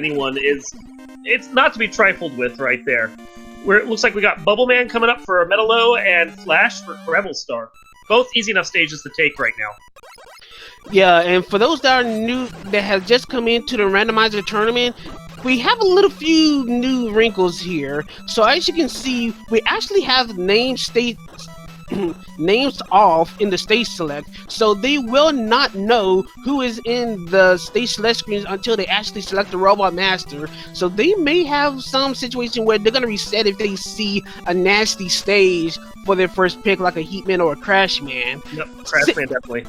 anyone it's not to be trifled with right there. Where it looks like we got Bubble Man coming up for MetaLow and Flash for CrebleStar. Both easy enough stages to take right now. Yeah, and for those that are new, that have just come into the Randomizer tournament, we have a few new wrinkles here. So as you can see, we actually have names off in the stage select, so they will not know who is in the stage select screens until they actually select the Robot Master. So they may have some situation where they're gonna reset if they see a nasty stage for their first pick, like a Heatman or a Crashman. Yep, Crashman definitely.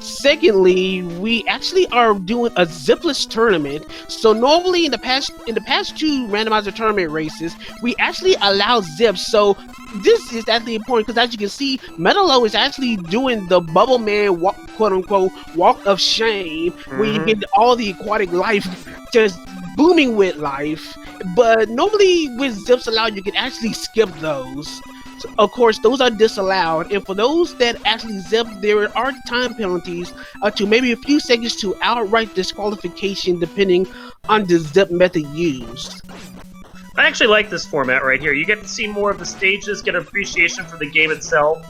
Secondly, we actually are doing a zipless tournament. So normally in the past two randomizer tournament races, we actually allow zips. So this is actually important because as you can see, MetaLow is actually doing the Bubble Man quote unquote walk of shame, where you get all the aquatic life just booming with life. But normally with zips allowed, you can actually skip those. So, of course, those are disallowed, and for those that actually zip, there are time penalties to maybe a few seconds to outright disqualification, depending on the zip method used. I actually like this format right here. You get to see more of the stages, get an appreciation for the game itself,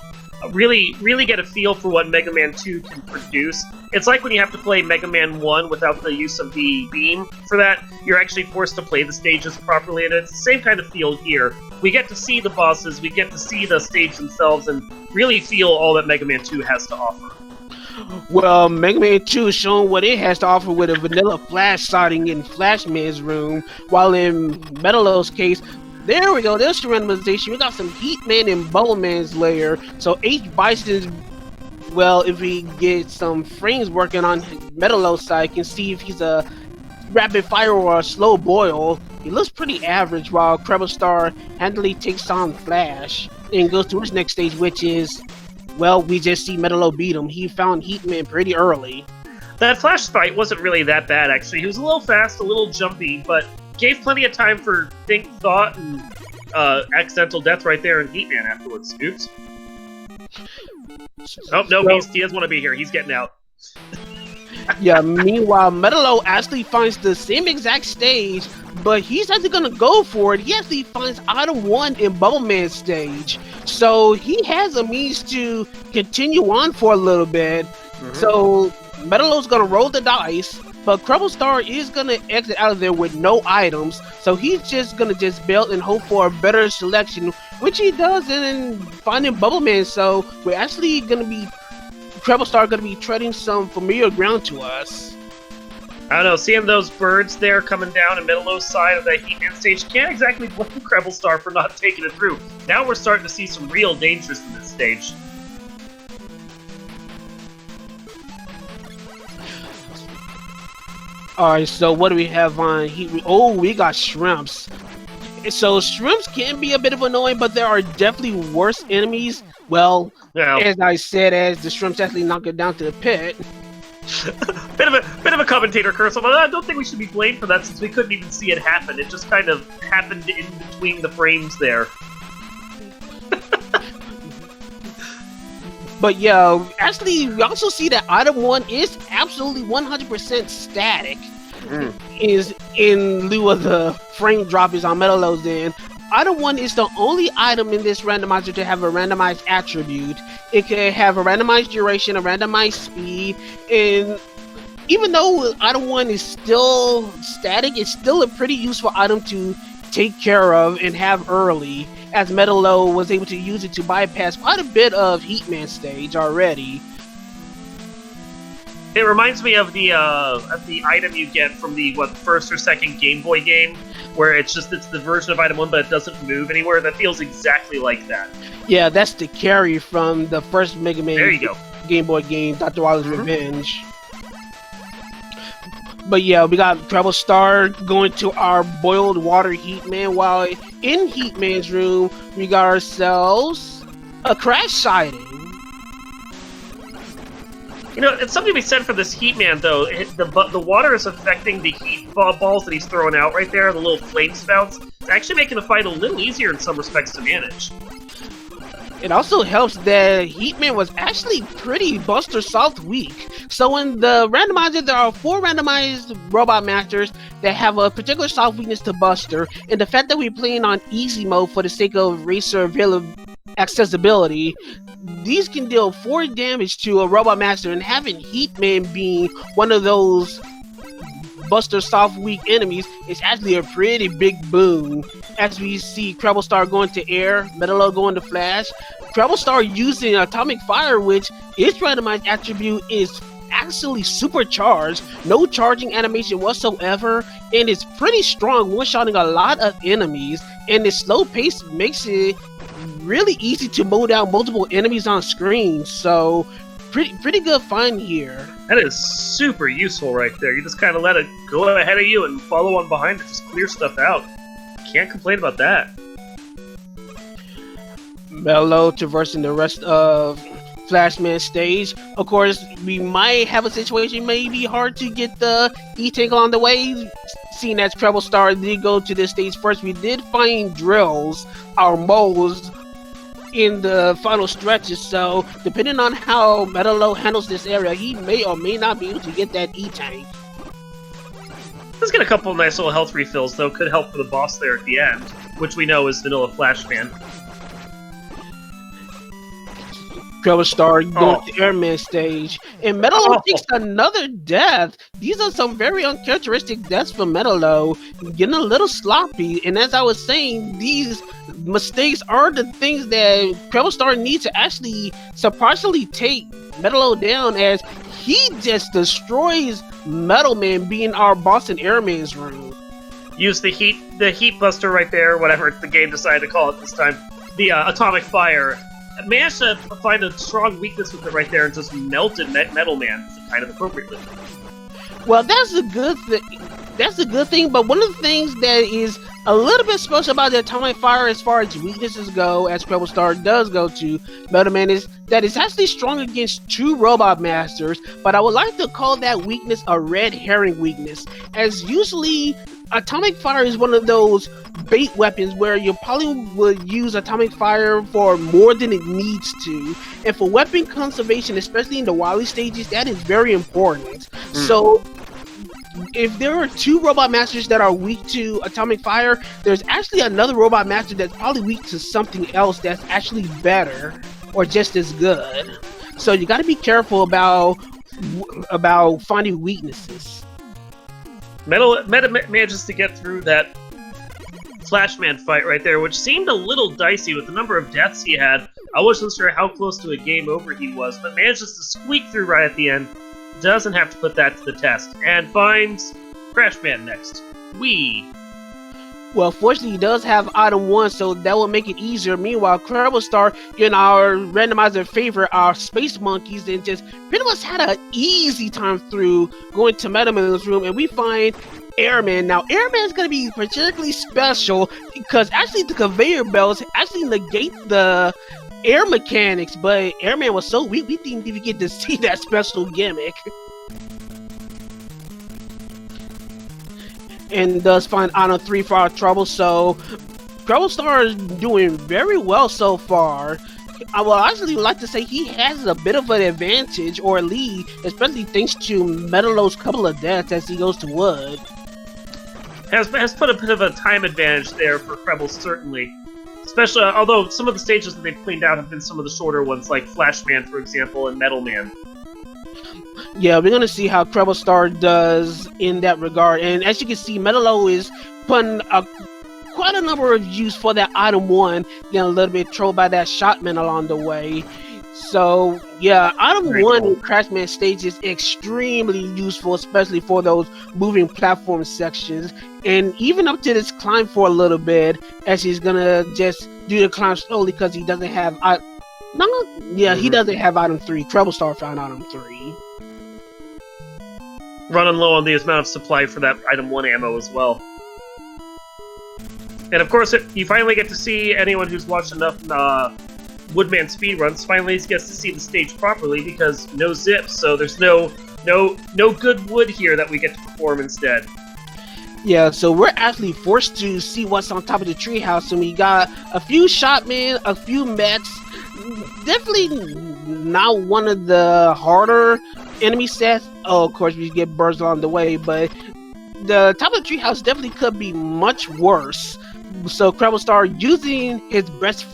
really get a feel for what Mega Man 2 can produce. It's like when you have to play Mega Man 1 without the use of the beam for that, you're actually forced to play the stages properly, and it's the same kind of feel here. We get to see the bosses, we get to see the stage themselves, and really feel all that Mega Man 2 has to offer. Well, Mega Man 2 is showing what it has to offer with a vanilla Flash sighting in Flashman's room, while in MetaLow's case, there we go, there's the randomization. We got some Heatman and Bubble Man's lair. So H. Bison's, well, if we get some frames working on MetaLow's side, can see if he's a rapid fire or a slow boil. He looks pretty average, while CrebleStar handily takes on Flash and goes to his next stage, which is, well, we just see MetaLow beat him. He found Heatman pretty early. That Flash fight wasn't really that bad, actually. He was a little fast, a little jumpy, but gave plenty of time for think, thought, and accidental death right there in Heatman afterwards. Oops. Oh, no, he doesn't want to be here. He's getting out. Yeah, meanwhile, MetaLow actually finds the same exact stage, but he's actually going to go for it. He actually finds item 1 in Bubble Man's stage. So he has a means to continue on for a little bit. So MetaLow's going to roll the dice, but CrebleStar is going to exit out of there with no items. So he's just going to just bail and hope for a better selection, which he does in finding Bubble Man. So we're actually going to be, CrebleStar going to be treading some familiar ground to us. I don't know, seeing those birds there coming down in MetaLow's side of that Heatman stage, can't exactly blame CrebleStar for not taking it through. Now we're starting to see some real dangers in this stage. Alright, so what do we have on Heat? Oh, we got shrimps. So shrimps can be a bit of annoying, but there are definitely worse enemies. Well, as I said, as the shrimps actually knock it down to the pit. bit of a commentator curse, but I don't think we should be blamed for that since we couldn't even see it happen. It just kind of happened in between the frames there. But yeah, actually, we also see that item 1 is absolutely 100% static. Is in lieu of the frame drop is on MetaLow's end. Item 1 is the only item in this randomizer to have a randomized attribute. It can have a randomized duration, a randomized speed, and even though item 1 is still static, it's still a pretty useful item to take care of and have early, as MetaLow was able to use it to bypass quite a bit of Heatman stage already. It reminds me of the item you get from the first or second Game Boy game, where it's the version of item 1, but it doesn't move anywhere. That feels exactly like that. Yeah, that's the carry from the first Mega Man there you go. Game Boy game, Dr. Wily's Revenge. But yeah, we got CrebleStar going to our boiled water Heatman, while in Heatman's room, we got ourselves a crash sighting. You know, it's something to be said for this Heatman, though. The water is affecting the heat balls that he's throwing out right there, the little flame spouts. It's actually making the fight a little easier in some respects to manage. It also helps that Heatman was actually pretty Buster Soft weak. So in the randomizer, there are 4 randomized robot masters that have a particular soft weakness to Buster, and the fact that we're playing on easy mode for the sake of racer accessibility, these can deal 4 damage to a robot master, and having Heatman being one of those Buster Soft weak enemies is actually a pretty big boon. As we see CrebleStar going to air, MetaLow going to flash, CrebleStar using Atomic Fire, which its randomized attribute is actually supercharged, no charging animation whatsoever, and it's pretty strong, one-shotting a lot of enemies, and its slow pace makes it really easy to mow down multiple enemies on screen, so pretty good find here. That is super useful right there. You just kind of let it go ahead of you and follow on behind it, just clear stuff out. Can't complain about that. MetaLow traversing the rest of Flashman stage. Of course, we might have a situation maybe hard to get the E-Tangle on the way. Seeing as CrebleStar did go to this stage first, we did find drills, our moles, in the final stretches, so depending on how MetaLow handles this area, he may or may not be able to get that E-Tank. Let's get a couple of nice little health refills, though. Could help for the boss there at the end, which we know is Vanilla Flashman. CrebleStar going to Airman stage, and MetaLow takes another death. These are some very uncharacteristic deaths for MetaLow, getting a little sloppy, and as I was saying, these mistakes are the things that CrebleStar needs to actually surprisingly take MetaLow down, as he just destroys Metalman being our boss in Airman's room. Use the heat buster right there, whatever the game decided to call it this time. The Atomic Fire. Managed to find a strong weakness with it right there and just melted Metalman kind of appropriately. Well, that's a good thing. That's a good thing, but one of the things that is a little bit special about the Atomic Fire as far as weaknesses go, as CrebleStar does go to Metalman, is that it's actually strong against 2 Robot Masters, but I would like to call that weakness a red herring weakness, as usually Atomic Fire is one of those bait weapons where you probably would use Atomic Fire for more than it needs to, and for weapon conservation, especially in the Wily stages, that is very important. So if there are 2 Robot Masters that are weak to Atomic Fire, there's actually another Robot Master that's probably weak to something else that's actually better or just as good. So you got to be careful about finding weaknesses. Meta manages to get through that Flashman fight right there, which seemed a little dicey with the number of deaths he had. I wasn't sure how close to a game over he was, but manages to squeak through right at the end. Doesn't have to put that to the test, and finds Crashman next. Well, fortunately, he does have item 1, so that will make it easier. Meanwhile, CrebleStar, in our randomizer favorite, our Space Monkeys, and just pretty much had an easy time through going to Metalman's room, and we find Airman. Now, Airman's going to be particularly special because actually the conveyor belts actually negate the air mechanics, but Airman was so weak we didn't even get to see that special gimmick. And does find item 3 for our trouble, so CrebleStar is doing very well so far. I would actually like to say he has a bit of an advantage or a lead, especially thanks to MetaLow's couple of deaths as he goes to Wood. Has put a bit of a time advantage there for Kreble, certainly. Especially, although some of the stages that they've cleaned out have been some of the shorter ones, like Flashman, for example, and Metalman. Yeah, we're gonna see how CrebleStar does in that regard, and as you can see, MetaLow is putting quite a number of use for that item 1, getting a little bit trolled by that Shotman along the way. So yeah, item Very 1 cool. in Crashman stage is extremely useful, especially for those moving platform sections, and even up to this climb for a little bit, as he's gonna just do the climb slowly because he doesn't have he doesn't have item 3. CrebleStar found item 3. Running low on the amount of supply for that item 1 ammo as well. And of course, you finally get to see anyone who's watched enough Woodman speedruns finally gets to see the stage properly because no zips, so there's no good wood here that we get to perform instead. Yeah, so we're actually forced to see what's on top of the treehouse, and we got a few Shotmen, a few mechs, definitely not one of the harder enemy sets. Oh, of course, we get birds along the way, but the top of the treehouse definitely could be much worse. So CrebleStar using his best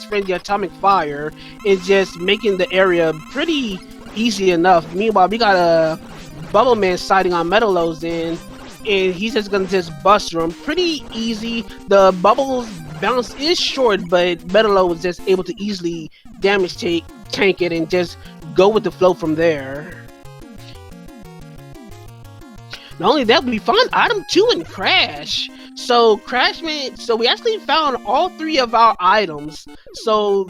friend, the atomic fire, is just making the area pretty easy enough. Meanwhile, we got a Bubble Man sighting on MetaLow's end, and he's just gonna just bust through him pretty easy. The bubbles bounce is short, but MetaLow was just able to easily tank it and just go with the flow from there. Not only that, we found item 2 in Crash. So we actually found all 3 of our items. So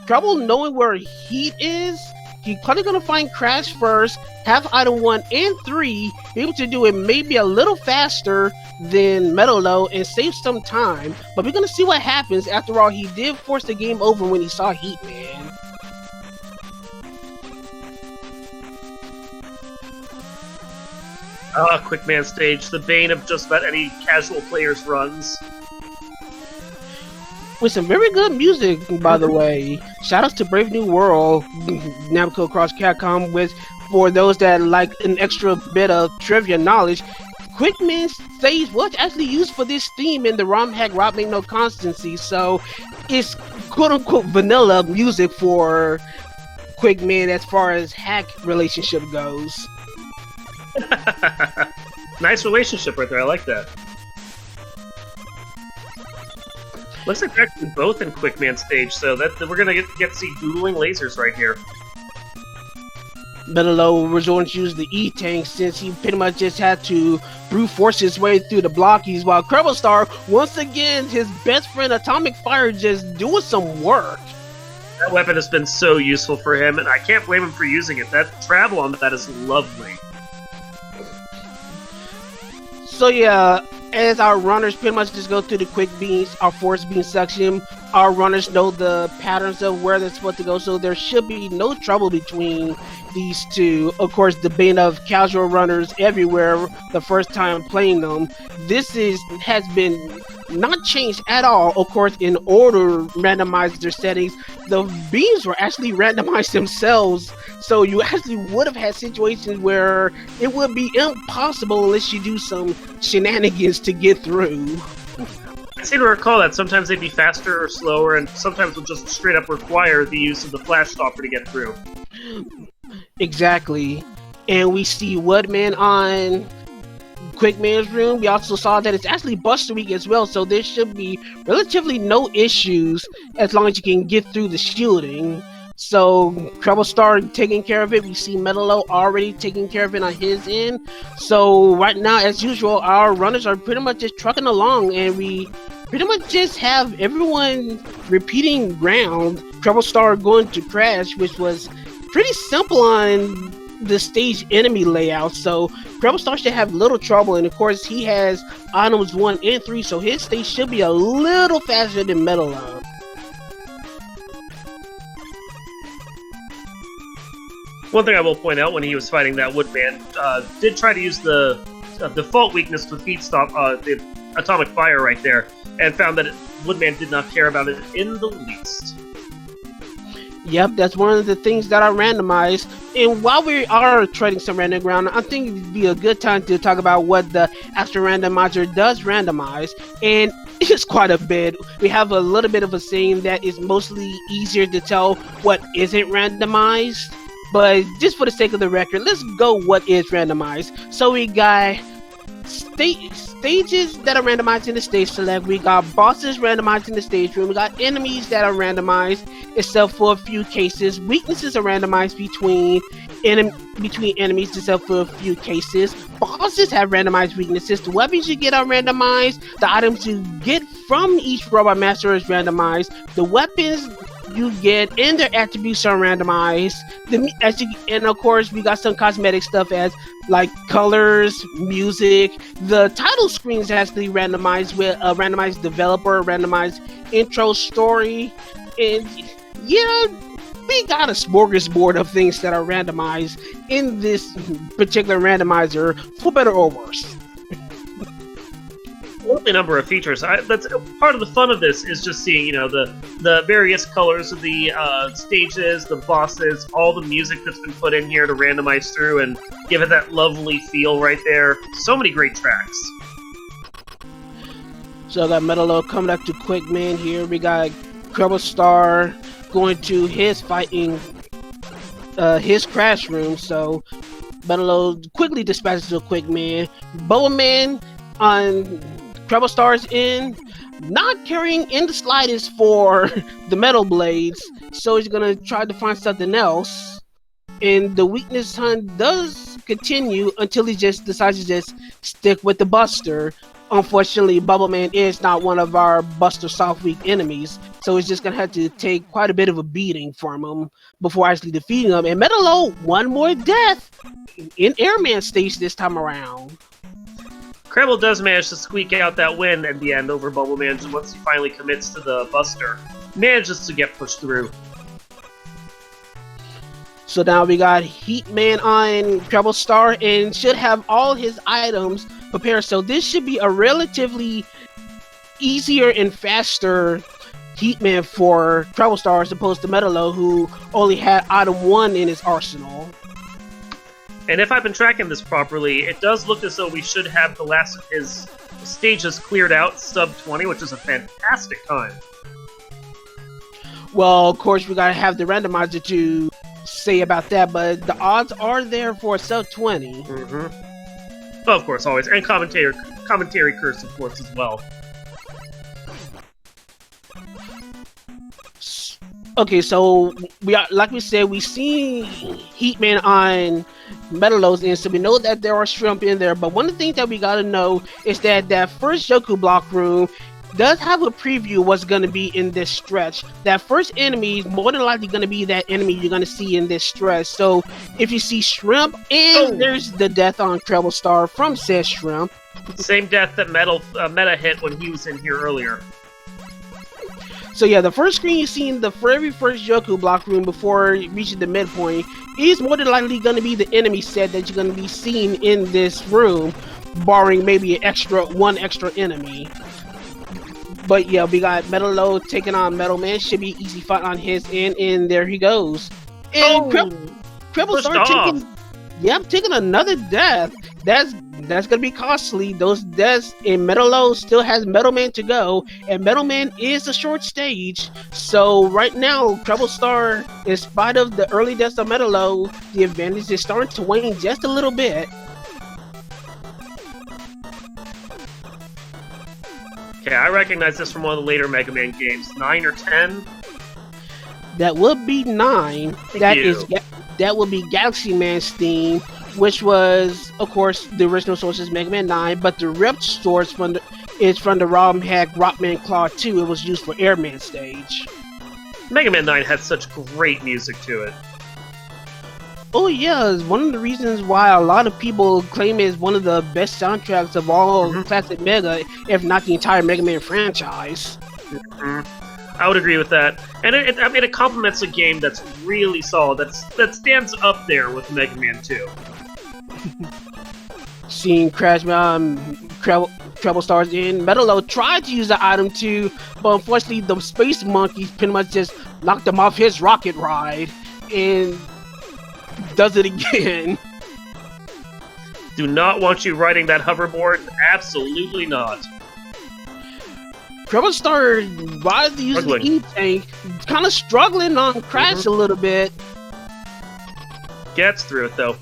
Trouble knowing where Heat is, he's probably gonna find Crash first, have item 1 and 3, be able to do it maybe a little faster than MetaLow and save some time. But we're gonna see what happens. After all, he did force the game over when he saw Heat, man. Quick Man stage, the bane of just about any casual player's runs. With some very good music, by the way. Shout outs to Brave New World, Namco Cross Capcom, for those that like an extra bit of trivia knowledge. Quick Man stage was actually used for this theme in the ROM hack Rob Make No Constancy, so it's quote unquote vanilla music for Quick Man as far as hack relationship goes. Nice relationship right there, I like that. Looks like they're actually both in Quick Man stage, so that we're gonna get to see doodling lasers right here. MetaLow was going to use the E-Tank since he pretty much just had to brute force his way through the blockies, while CrebleStar, once again, his best friend Atomic Fire just doing some work. That weapon has been so useful for him, and I can't blame him for using it. That travel on that is lovely. So yeah, as our runners pretty much just go through the quick beans, our force beam section, our runners know the patterns of where they're supposed to go, so there should be no trouble between these two. Of course, the bane of casual runners everywhere the first time playing them. This has been not changed at all. Of course, in order randomizer settings, the beams were actually randomized themselves, so you actually would have had situations where it would be impossible unless you do some shenanigans to get through. I seem to recall that sometimes they'd be faster or slower, and sometimes would just straight up require the use of the flash stopper to get through. Exactly. And we see Woodman on Quick Man's room. We also saw that it's actually Buster Week as well, so there should be relatively no issues as long as you can get through the shielding. So CrebleStar taking care of it. We see MetaLow already taking care of it on his end. So right now, as usual, our runners are pretty much just trucking along, and we pretty much just have everyone repeating ground. CrebleStar going to Crash, which was pretty simple on the stage enemy layout, so CrebleStar should have little trouble. And of course, he has items 1 and 3, so his stage should be a little faster than MetaLow. One thing I will point out, when he was fighting that Woodman, did try to use the default weakness with Heat Stop, the Atomic Fire right there, and found that Woodman did not care about it in the least. Yep, that's one of the things that are randomized. And while we are trading some random ground, I think it'd be a good time to talk about what the actual randomizer does randomize. And it's quite a bit. We have a little bit of a saying that is mostly easier to tell what isn't randomized. But just for the sake of the record, let's go what is randomized. So we got stages that are randomized in the stage select. We got bosses randomized in the stage room. We got enemies that are randomized, except for a few cases. Weaknesses are randomized between enemies, except for a few cases. Bosses have randomized weaknesses. The weapons you get are randomized. The items you get from each robot master is randomized. The weapons you get and their attributes are randomized. And of course, we got some cosmetic stuff as like colors, music. The title screen is actually randomized with a randomized developer, randomized intro story, and yeah, we got a smorgasbord of things that are randomized in this particular randomizer, for better or worse. lovely number of features. That's part of the fun of this is just seeing, the various colors of the stages, the bosses, all the music that's been put in here to randomize through and give it that lovely feel right there. So many great tracks. So I got MetaLow coming up to Quickman here. We got CrebleStar going to his his crash room. So MetaLow quickly dispatches to Quickman. Bowman on CrebleStar's end, not caring in the slightest for the metal blades. So he's gonna try to find something else. And the weakness hunt does continue until he just decides to just stick with the Buster. Unfortunately, Bubbleman is not one of our Buster Soft Weak enemies, so he's just gonna have to take quite a bit of a beating from him before actually defeating him. And MetaLow, one more death in Airman stage this time around. Kreble does manage to squeak out that win at the end over Bubbleman once he finally commits to the Buster. Manages to get pushed through. So now we got Heatman on CrebleStar and should have all his items prepared. So this should be a relatively easier and faster Heatman for CrebleStar as opposed to MetaLow, who only had item 1 in his arsenal. And if I've been tracking this properly, it does look as though we should have the last of his stages cleared out, sub 20, which is a fantastic time. Well, of course, we gotta have the randomizer to say about that, but the odds are there for sub 20. Well, of course, always. And commentary curse, of course, as well. Okay, so like we said, we see Heatman on MetaLow's end, so we know that there are shrimp in there. But one of the things that we gotta know is that that first Yoku block room does have a preview of what's gonna be in this stretch. That first enemy is more than likely gonna be that enemy you're gonna see in this stretch. So if you see shrimp, and there's the death on CrebleStar from said shrimp. Same death that Meta hit when he was in here earlier. So yeah, the first screen you see in the very first Yoku block room before reaching the midpoint is more than likely going to be the enemy set that you're going to be seeing in this room, barring maybe one extra enemy. But yeah, we got MetaLow taking on Metalman. Should be easy fight on his end, and there he goes. And CrebleStar taking another death. That's gonna be costly. Those deaths, and MetaLow still has Metalman to go, and Metalman is a short stage. So right now, CrebleStar, in spite of the early deaths of MetaLow, the advantage is starting to wane just a little bit. Okay, I recognize this from one of the later Mega Man games. 9 or 10? That would be 9. That would be Galaxy Man's theme, which was, of course, the original source is Mega Man 9, but the ripped source is from the ROM hack Rockman Claw 2. It was used for Airman stage. Mega Man 9 had such great music to it. Oh yeah, it's one of the reasons why a lot of people claim it is one of the best soundtracks of all classic Mega, if not the entire Mega Man franchise. I would agree with that, and it complements a game that's really solid. That stands up there with Mega Man 2. Seeing CrebleStar's in, MetaLow tried to use the item too, but unfortunately the Space Monkeys pretty much just knocked him off his rocket ride, and does it again. Do not want you riding that hoverboard. Absolutely not. CrebleStar, while using the E-Tank, kind of struggling on Crash a little bit. Gets through it though.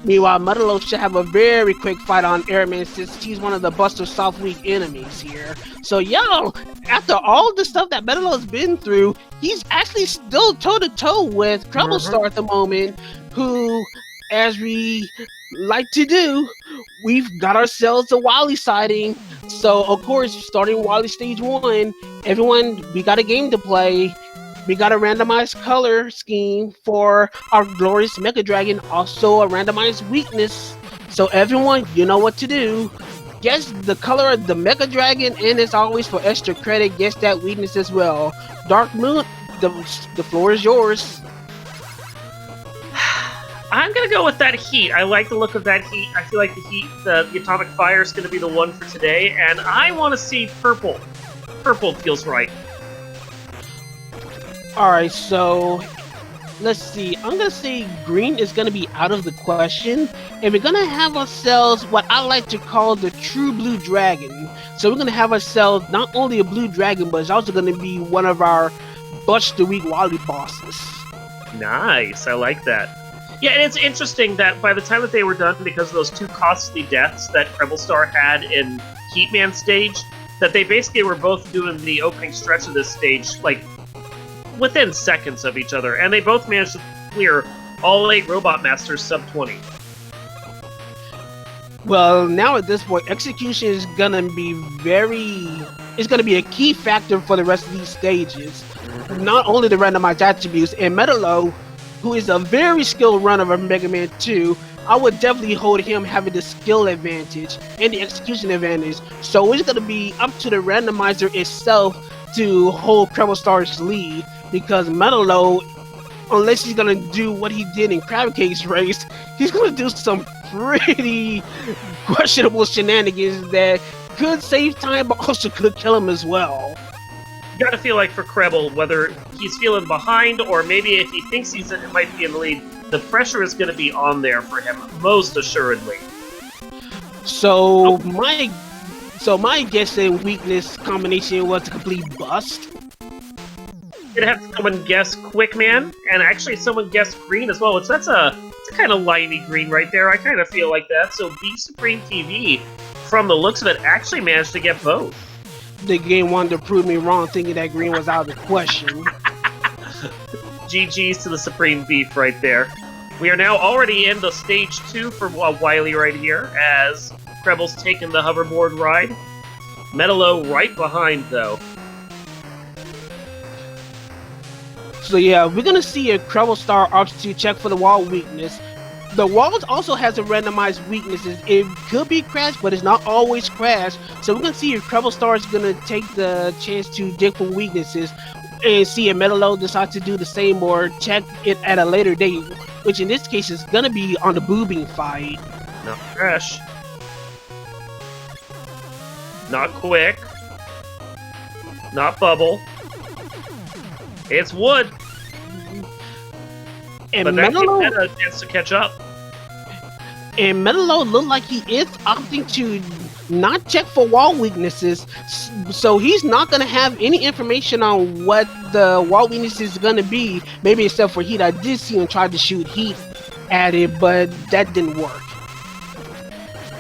Meanwhile, MetaLow should have a very quick fight on Airman since he's one of the Buster Soft Weak enemies here. So yeah, after all the stuff that MetaLow's been through, he's actually still toe-to-toe with CrebleStar at the moment, who, as we like to do, we've got ourselves a Wily sighting. So of course, starting Wily Stage 1, everyone, we got a game to play. We got a randomized color scheme for our glorious Mega Dragon, also a randomized weakness. So everyone, you know what to do. Guess the color of the Mega Dragon, and as always, for extra credit, guess that weakness as well. Dark Moon, the floor is yours. I'm gonna go with that heat. I like the look of that heat. I feel like the heat, the atomic fire is gonna be the one for today, and I want to see purple. Purple feels right. Alright, so let's see. I'm gonna say green is gonna be out of the question, and we're gonna have ourselves what I like to call the true blue dragon. So we're gonna have ourselves not only a blue dragon, but it's also gonna be one of our Butch the Week Wally bosses. Nice, I like that. Yeah, and it's interesting that by the time that they were done, because of those 2 costly deaths that CrebleStar had in Heatman stage, that they basically were both doing the opening stretch of this stage, like, within seconds of each other, and they both managed to clear all 8 Robot Masters sub-20. Well, now at this point, execution is gonna be it's gonna be a key factor for the rest of these stages. Not only the randomized attributes, and MetaLow, who is a very skilled runner of Mega Man 2, I would definitely hold him having the skill advantage and the execution advantage. So it's gonna be up to the randomizer itself to hold CrebleStar's lead, because MetaLow, unless he's gonna do what he did in Crab Cakes Race, he's gonna do some pretty questionable shenanigans that could save time but also could kill him as well. You gotta feel like for Kreble, whether he's feeling behind or maybe if he thinks it might be in the lead, the pressure is gonna be on there for him, most assuredly. So my guess and weakness combination was a complete bust. You'd have someone guess Quickman, and actually someone guess green as well, which that's a kind of limey green right there. I kind of feel like that. So B Supreme TV, from the looks of it, actually managed to get both. The game wanted to prove me wrong, thinking that green was out of the question. GG's to the Supreme Beef right there. We are now already in the stage 2 for Wily right here, as Kreble's taken the hoverboard ride. MetaLow right behind, though. So yeah, we're gonna see if CrebleStar opts to check for the wall weakness. The walls also has a randomized weaknesses. It could be crash, but it's not always crash. So we're gonna see if CrebleStar is gonna take the chance to dig for weaknesses and see if MetaLow decides to do the same or check it at a later date, which in this case is gonna be on the boobing fight. Not crash. Not quick. Not bubble. It's wood. And but that gives MetaLow, Meta a chance to catch up. And MetaLow looked like he is opting to not check for wall weaknesses, so he's not going to have any information on what the wall weakness is going to be, maybe except for heat. I did see him try to shoot heat at it, but that didn't work.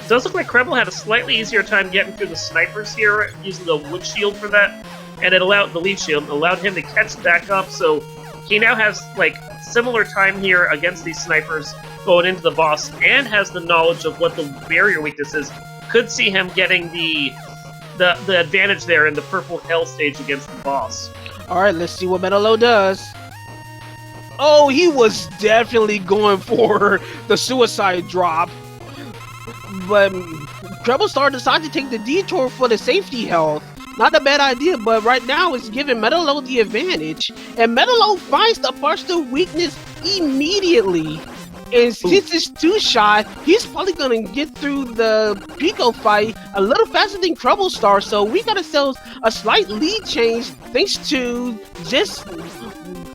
It does look like Kreble had a slightly easier time getting through the snipers here, using the wood shield for that, and it allowed the lead shield, allowed him to catch back up, so he now has, like, similar time here against these snipers going into the boss, and has the knowledge of what the barrier weakness is. Could see him getting the advantage there in the purple hell stage against the boss. Alright, let's see what MetaLow does. Oh, he was definitely going for the suicide drop. But CrebleStar decided to take the detour for the safety health. Not a bad idea, but right now it's giving MetaLow the advantage. And MetaLow finds the partial weakness immediately. And since it's 2-shot, he's probably going to get through the Pico fight a little faster than CrebleStar. So we got ourselves a slight lead change thanks to just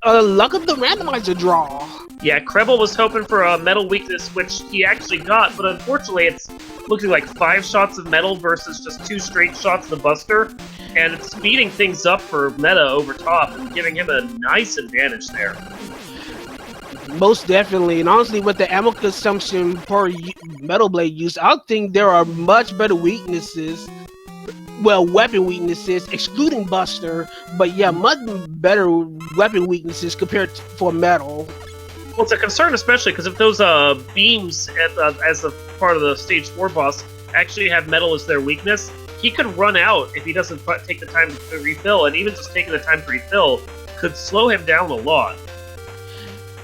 luck of the randomizer draw. Yeah, Kreble was hoping for a metal weakness, which he actually got, but unfortunately it's looking like 5 shots of metal versus just 2 straight shots of the Buster, and it's speeding things up for Meta over top and giving him a nice advantage there. Most definitely, and honestly, with the ammo consumption per Metal Blade use, I think there are much better weaknesses. Well, weapon weaknesses, excluding Buster, but yeah, much better weapon weaknesses compared to, for Metal. Well, it's a concern, especially because if those beams as a part of the Stage 4 boss actually have Metal as their weakness, he could run out if he doesn't take the time to refill, and even just taking the time to refill could slow him down a lot.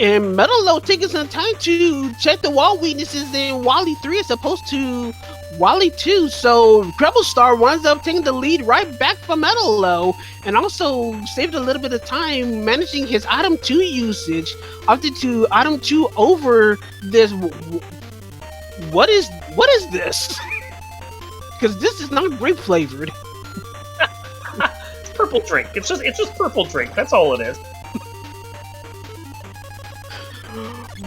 And MetaLow taking some time to check the wall weaknesses in Wally 3 as opposed to Wally 2. So CrebleStar winds up taking the lead right back from MetaLow, and also saved a little bit of time managing his item 2 usage, opted to item 2 over this. What is this? Because this is not grape flavored. It's purple drink. It's just purple drink. That's all it is.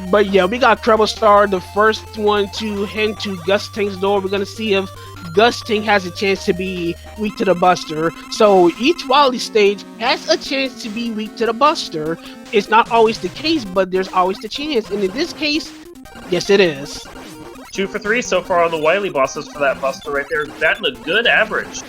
But yeah, we got CrebleStar, the first one to head to Gus Tank's door. We're gonna see if Gus Tank has a chance to be weak to the Buster. So each Wily stage has a chance to be weak to the Buster. It's not always the case, but there's always the chance. And in this case, yes, it is. 2 for 3 so far on the Wily bosses for that Buster right there. Batting a good average.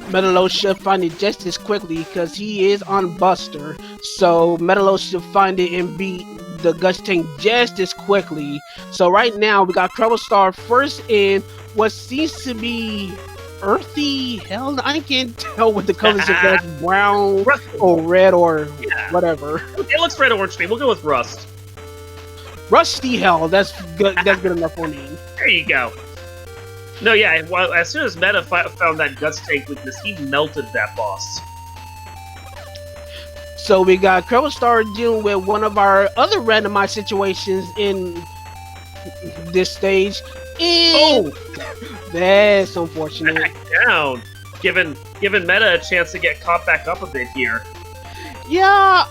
MetaLow should find it just as quickly because he is on Buster. So MetaLow should find it and beat the Gus Tank just as quickly. So right now we got CrebleStar first in what seems to be earthy hell. I can't tell what the colors of that, brown or red or whatever. It looks red orange to me. We'll go with rust. Rusty hell. That's good. That's good enough for me. There you go. No, yeah, well, as soon as Meta found that Gus Tank weakness, he melted that boss. So we got CrebleStar dealing with one of our other randomized situations in this stage. And that's unfortunate. Back down. Giving Meta a chance to get caught back up a bit here. Yeah,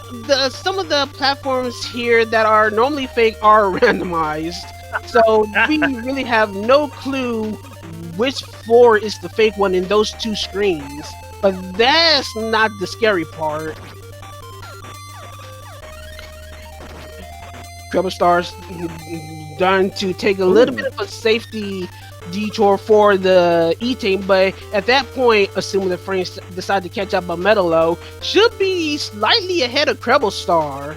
some of the platforms here that are normally fake are randomized. So we really have no clue which floor is the fake one in those two screens. But that's not the scary part. CrebleStar's done to take a little bit of a safety detour for the E-Team, but at that point, assuming the frames decide to catch up on MetaLow, should be slightly ahead of CrebleStar.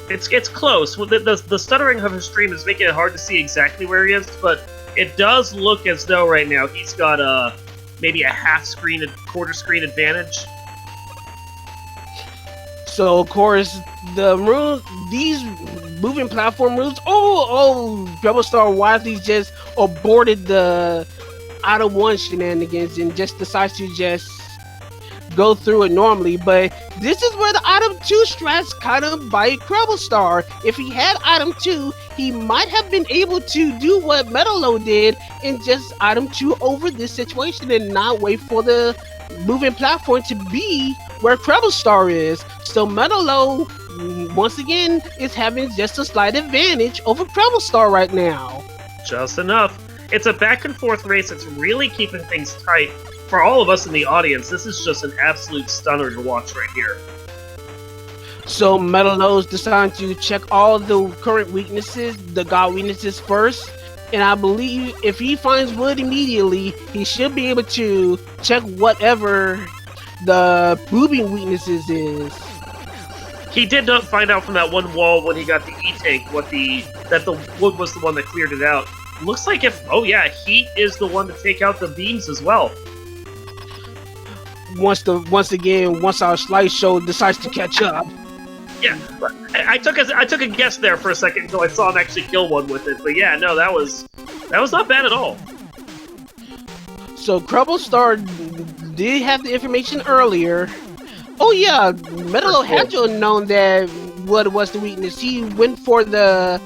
It's close. The stuttering of his stream is making it hard to see exactly where he is, but it does look as though right now he's got maybe a half screen, quarter screen advantage. So of course these moving platform rules. CrebleStar wisely just aborted the item 1 shenanigans and just decides to just go through it normally. But this is where the item 2 strats kind of bite CrebleStar. If he had item 2, he might have been able to do what MetaLow did and just item 2 over this situation and not wait for the moving platform to be where CrebleStar is. So MetaLow, once again, is having just a slight advantage over CrebleStar right now. Just enough. It's a back and forth race. It's really keeping things tight. For all of us in the audience, this is just an absolute stunner to watch right here. So MetaLow's deciding to check all the current weaknesses, the god weaknesses first. And I believe if he finds wood immediately, he should be able to check whatever the moving weaknesses is. He did not find out from that one wall when he got the E-Tank that the wood was the one that cleared it out. Looks like heat is the one to take out the beams as well. Once our slideshow decides to catch up. Yeah, I took a guess there for a second until I saw him actually kill one with it. But yeah, no, that was not bad at all. So CrebleStar did have the information earlier. Oh yeah, MetaLow had to have known that what was the weakness. He went for the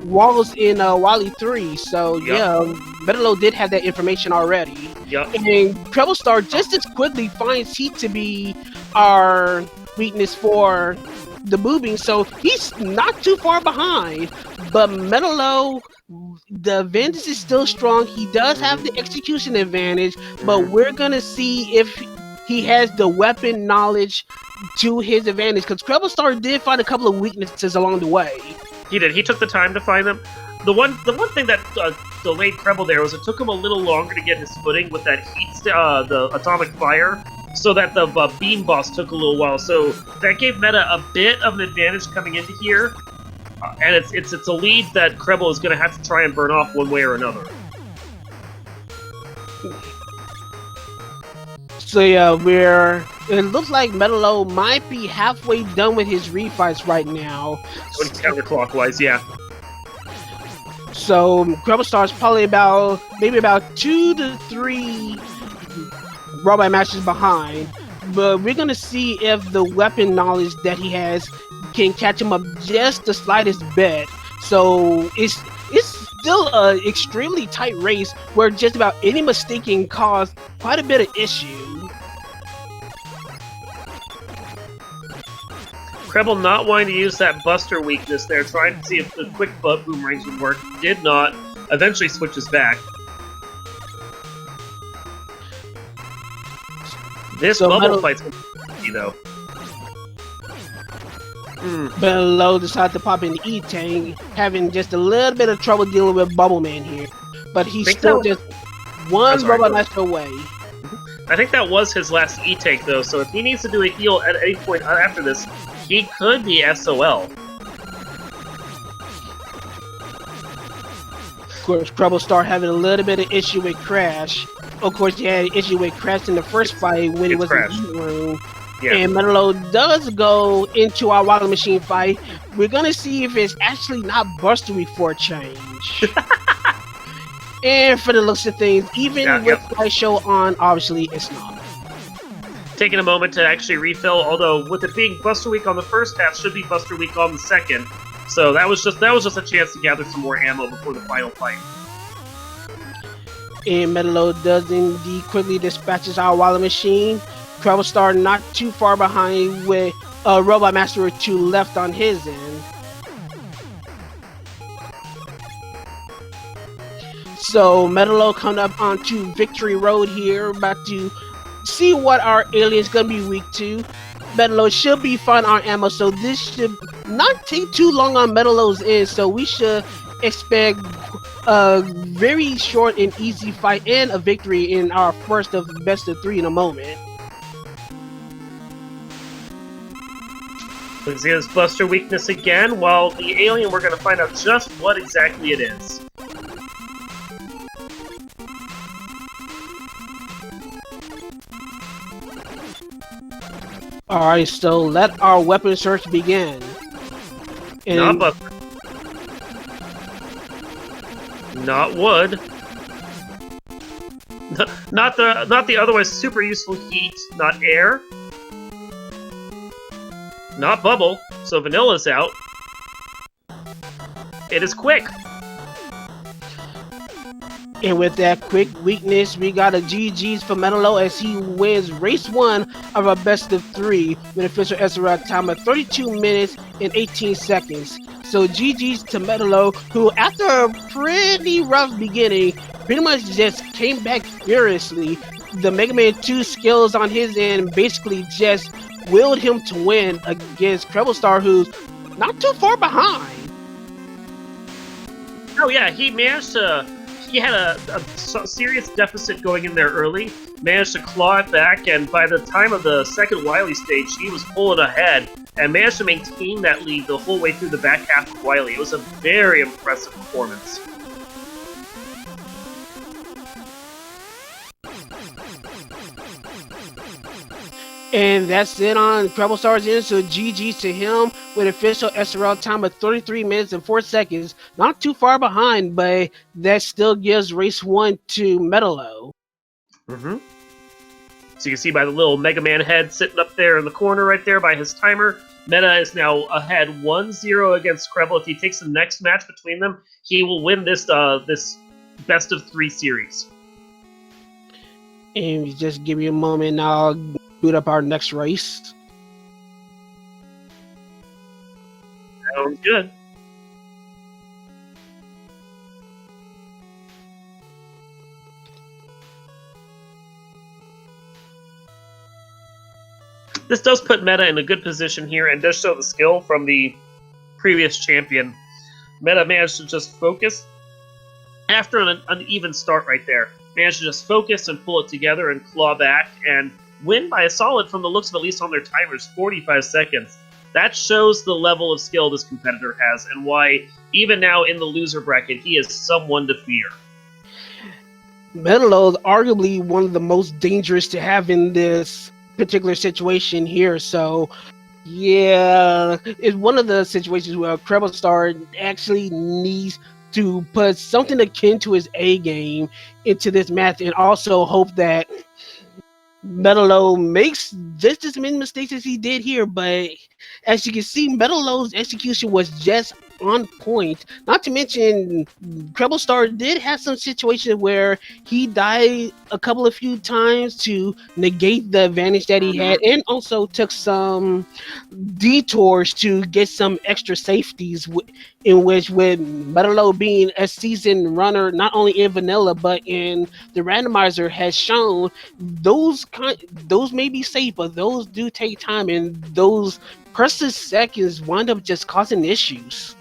walls in Wily 3. So yeah, MetaLow did have that information already. Yep. And CrebleStar just as quickly finds heat to be our weakness for the moving, so he's not too far behind. But MetaLow, the advantage is still strong. He does have the execution advantage, but we're gonna see if he has the weapon knowledge to his advantage, because CrebleStar did find a couple of weaknesses along the way. He did. He took the time to find them. The one thing that delayed Kreble there was it took him a little longer to get his footing with that the atomic fire, so that the beam boss took a little while. So that gave Meta a bit of an advantage coming into here, and it's a lead that Kreble is going to have to try and burn off one way or another. So yeah, it looks like MetaLow might be halfway done with his refights right now. Going counterclockwise, yeah. So CrebleStar is probably maybe about 2 to 3 Robot Masters behind. But we're gonna see if the weapon knowledge that he has can catch him up just the slightest bit. So it's still an extremely tight race where just about any mistake can cause quite a bit of issue. Kreble not wanting to use that Buster weakness there, trying to see if the quick boomerangs would work. Did not. Eventually switches back. This So bubble fight's going to be though. MetaLow decided to pop in the E-Tank, having just a little bit of trouble dealing with Bubble Man here. But he's still just one Robot Master away. I think that was his last E-Tank though, so if he needs to do a heal at any point after this, he could be SOL. Of course, CrebleStar having a little bit of issue with Crash. Of course, he had an issue with Crash in the first fight when it was in the room. Yeah. And MetaLow does go into our Wild Machine fight. We're gonna see if it's actually not Buster before change. And for the looks of things, even with Light Show on, obviously it's not. Taking a moment to actually refill, although with it being Buster Week on the first half, should be Buster Week on the second. So that was just a chance to gather some more ammo before the final fight. And MetaLow does indeed quickly dispatches our Wild Machine. CrebleStar not too far behind with a Robot Master or two left on his end. So MetaLow coming up onto Victory Road here, about to see what our alien's gonna be weak to. MetaLow should be fine on ammo, so this should not take too long on MetaLow's end, so we should expect a very short and easy fight and a victory in our first of best of 3 in a moment. Let's see his Buster weakness again, while the alien we're going to find out just what exactly it is. Alright, so let our weapon search begin. And not Buster. Not wood. Not the otherwise super useful heat. Not air. Not bubble. So vanilla's out. It is quick. And with that quick weakness, we got a GG's for MetaLow as he wins race 1 of our best of 3 with an official SRL time of 32 minutes and 18 seconds. So GG's to MetaLow, who after a pretty rough beginning, pretty much just came back furiously. The Mega Man 2 skills on his end basically just willed him to win against CrebleStar, who's not too far behind. Oh yeah, he managed to... He had a serious deficit going in there early, managed to claw it back, and by the time of the second Wily stage, he was pulling ahead, and managed to maintain that lead the whole way through the back half of Wily. It was a very impressive performance. And that's it on CrebleStar's end, so GG's to him with official SRL time of 33 minutes and 4 seconds. Not too far behind, but that still gives race 1 to MetaLow. So you can see by the little Mega Man head sitting up there in the corner right there by his timer, Meta is now ahead 1-0 against Kreble. If he takes the next match between them, he will win this this best of 3 series. And just give you a moment, I'll boot up our next race. Sounds good. This does put Meta in a good position here and does show the skill from the previous champion. Meta managed to just focus after an uneven start right there. Managed to just focus and pull it together and claw back and win by a solid, from the looks of at least on their timers, 45 seconds. That shows the level of skill this competitor has and why, even now in the loser bracket, he is someone to fear. MetaLow is arguably one of the most dangerous to have in this particular situation here, so yeah, it's one of the situations where CrebleStar actually needs to put something akin to his A game into this match, and also hope that MetaLow makes just as many mistakes as he did here. But as you can see, MetaLow's execution was just on point. Not to mention, CrebleStar did have some situations where he died a couple of few times to negate the advantage that he had, and also took some detours to get some extra safeties, in which, with MetaLow being a seasoned runner not only in vanilla but in the randomizer, has shown those may be safe, but those do take time, and those precious seconds wind up just causing issues.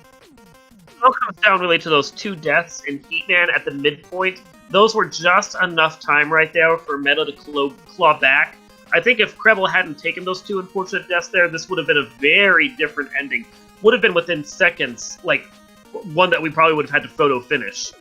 It all comes down really to those 2 deaths in Heatman at the midpoint. Those were just enough time right there for Meta to claw back. I think if Kreble hadn't taken those 2 unfortunate deaths there, this would have been a very different ending. Would have been within seconds, like one that we probably would have had to photo finish.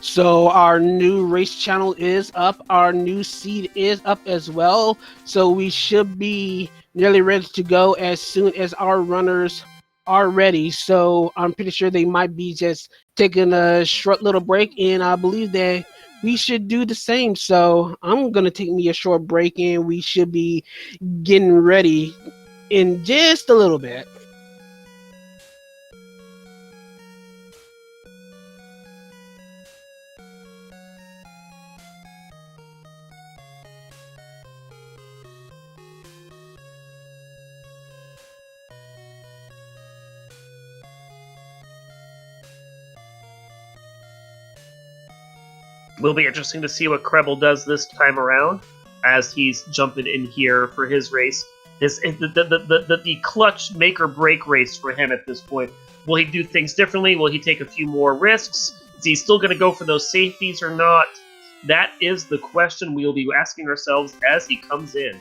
So our new race channel is up. Our new seed is up as well. So we should be nearly ready to go as soon as our runners are ready. So I'm pretty sure they might be just taking a short little break, and I believe that we should do the same. So I'm gonna take me a short break, and we should be getting ready in just a little bit. Will be interesting to see what Kreble does this time around as he's jumping in here for his race. The clutch make or break race for him at this point. Will he do things differently? Will he take a few more risks? Is he still going to go for those safeties or not? That is the question we'll be asking ourselves as he comes in.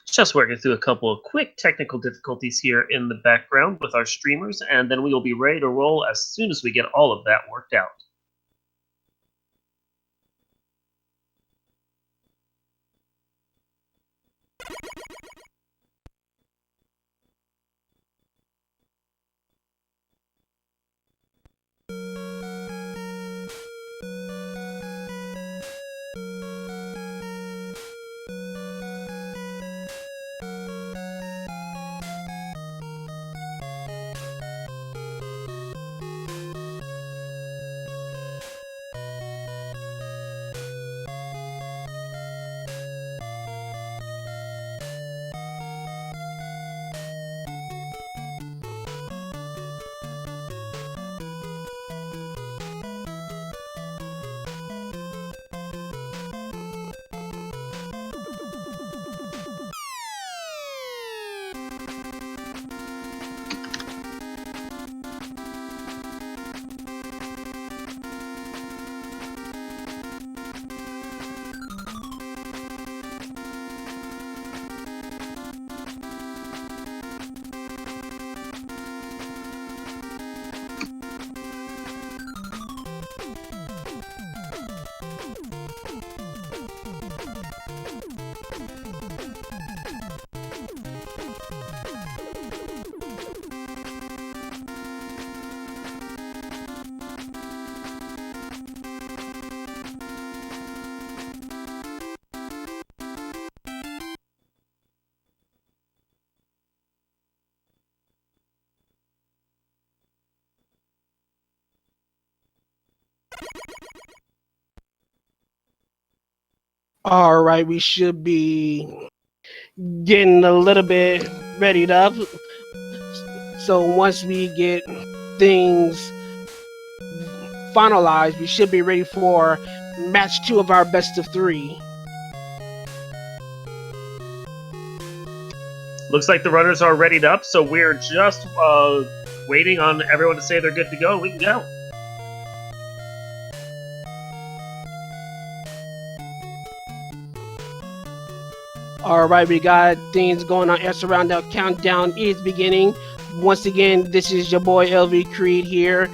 Just working through a couple of quick technical difficulties here in the background with our streamers, and then we will be ready to roll as soon as we get all of that worked out. All right, we should be getting a little bit readied up. So once we get things finalized, we should be ready for match 2 of our best of 3. Looks like the runners are readied up, so we're just waiting on everyone to say they're good to go. We can go. All right, we got things going on. S around the countdown is beginning. Once again, this is your boy LV Creed here.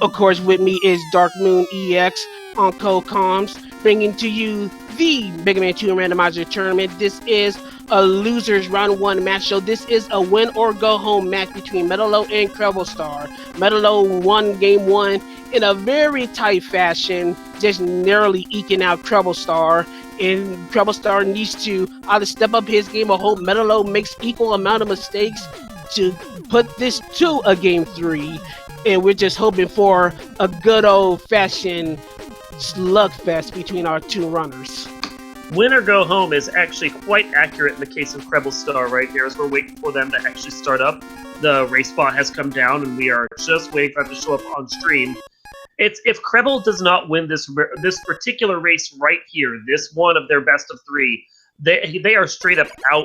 Of course, with me is Dark Moon EX on Co-Coms, bringing to you the Mega Man 2 Randomizer Tournament. This is a losers round 1 match, so this is a win or go home match between MetaLow and CrebleStar. MetaLow won game 1 in a very tight fashion, just narrowly eking out CrebleStar. And CrebleStar needs to either step up his game or hope MetaLow makes equal amount of mistakes to put this to a game 3. And we're just hoping for a good old-fashioned slugfest between our 2 runners. Win or go home is actually quite accurate in the case of CrebleStar right here, as we're waiting for them to actually start up. The race bot has come down, and we are just waiting for them to show up on stream. If Kreble does not win this particular race right here, this one of their best of 3, they are straight up out